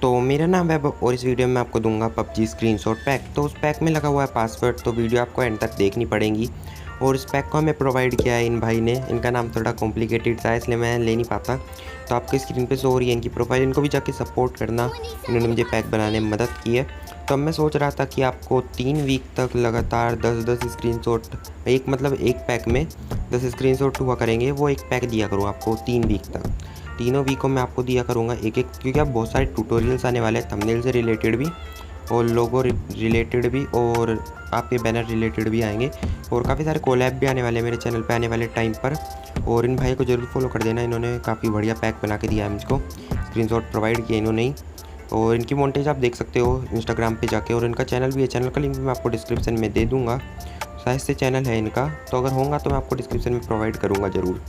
तो मेरा नाम है वैभव और इस वीडियो में आपको दूंगा पबजी स्क्रीनशॉट पैक। तो उस पैक में लगा हुआ है पासवर्ड, तो वीडियो आपको एंड तक देखनी पड़ेगी। और इस पैक को हमें प्रोवाइड किया है इन भाई ने। इनका नाम थोड़ा कॉम्प्लिकेटेड था इसलिए मैं ले नहीं पाता, तो आपकी स्क्रीन पे शो हो रही है इनकी प्रोफाइल। इनको भी जाके सपोर्ट करना, इन्होंने मुझे पैक बनाने में मदद की है। तो अब मैं सोच रहा था कि आपको 3 वीक तक लगातार 10-10 स्क्रीनशॉट, एक पैक में 10 स्क्रीनशॉट हुआ करेंगे, वो एक पैक दिया करूँ आपको 3 वीक तक। तीनों वीकों में आपको दिया करूँगा एक एक, क्योंकि अब बहुत सारे ट्यूटोरियल्स आने वाले हैं, थंबनेल से रिलेटेड भी और लोगो रिलेटेड भी और आपके बैनर रिलेटेड भी आएंगे। और काफ़ी सारे कोलैब भी आने वाले हैं मेरे चैनल पे आने वाले टाइम पर। और इन भाई को ज़रूर फॉलो कर देना, इन्होंने काफ़ी बढ़िया पैक बना के दिया है मुझको, स्क्रीनशॉट प्रोवाइड किया इन्होंने ही। और इनकी मॉन्टेज आप देख सकते हो इंस्टाग्राम पे जाके, और इनका चैनल भी है, चैनल का लिंक भी मैं आपको डिस्क्रिप्शन में दे दूँगा। शायद से चैनल है इनका, तो अगर होगा तो मैं आपको डिस्क्रिप्शन में प्रोवाइड करूँगा ज़रूर।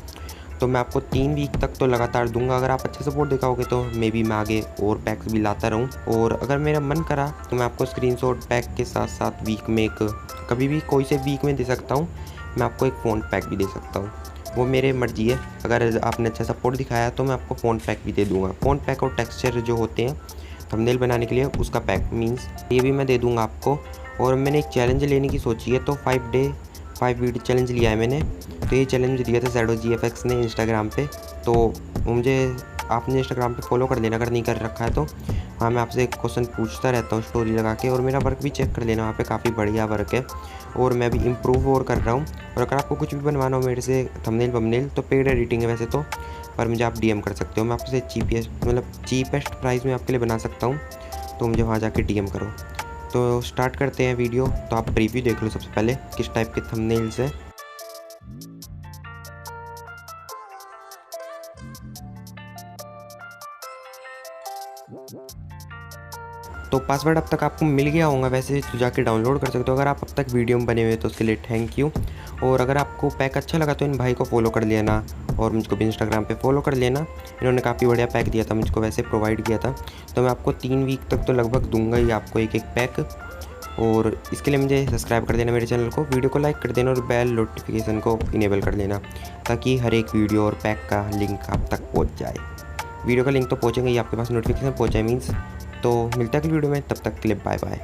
तो मैं आपको 3 वीक तक तो लगातार दूंगा। अगर आप अच्छे सपोर्ट दिखाओगे तो मे बी मैं आगे और पैक्स भी लाता रहूं। और अगर मेरा मन करा तो मैं आपको स्क्रीनशॉट पैक के साथ साथ वीक में एक, कभी भी कोई से वीक में दे सकता हूं। मैं आपको एक फ़ोन पैक भी दे सकता हूं, वो मेरे मर्जी है। अगर आपने अच्छा सपोर्ट दिखाया तो मैं आपको फ़ोन पैक भी दे दूँगा। फ़ोन पैक और टेक्सचर जो होते हैं थंबनेल बनाने के लिए, उसका पैक मीन्स ये भी मैं दे दूँगा आपको। और मैंने एक चैलेंज लेने की सोची है, तो 5 वीडियो चैलेंज लिया है मैंने। तो ये चैलेंज मुझे दिया था ITXX ने इंस्टाग्राम पे। तो मुझे आपने इंस्टाग्राम पे फॉलो कर लेना अगर नहीं कर रखा है तो। हाँ, मैं आपसे एक क्वेश्चन पूछता रहता हूँ स्टोरी लगा के, और मेरा वर्क भी चेक कर लेना, वहाँ पे काफ़ी बढ़िया वर्क है और मैं भी इम्प्रूव और कर रहा हूँ। और अगर आपको कुछ भी बनवाना हो मेरे से थंबनेल वंबनेल, तो पेड एडिटिंग है वैसे तो, पर मुझे आप DM कर सकते हो। मैं आपसे चीपेस्ट प्राइस में आपके लिए बना सकता हूँ, तो मुझे वहाँ जाके DM करो। तो स्टार्ट करते हैं वीडियो। तो आप प्रीव्यू देख लो सबसे पहले किस टाइप के थंबनेल्स है। तो पासवर्ड अब तक आपको मिल गया होगा वैसे, तो जाके डाउनलोड कर सकते हो। अगर आप अब तक वीडियो में बने हुए तो उसके लिए थैंक यू। और अगर आपको पैक अच्छा लगा तो इन भाई को फॉलो कर लेना, और मुझको भी इंस्टाग्राम पे फॉलो कर लेना। इन्होंने काफ़ी बढ़िया पैक दिया था मुझको, वैसे प्रोवाइड किया था। तो मैं आपको 3 वीक तक तो लगभग दूंगा ही आपको एक एक पैक। और इसके लिए मुझे सब्सक्राइब कर देना मेरे चैनल को, वीडियो को लाइक कर देना और बेल नोटिफिकेशन को इनेबल कर देना, ताकि हर एक वीडियो और पैक का लिंक आप तक पहुंच जाए। वीडियो का लिंक तो पहुंचेगा ही आपके पास, नोटिफिकेशन पहुंच जाए मीन्स। तो मिलता है अगली वीडियो में, तब तक के लिए बाय बाय।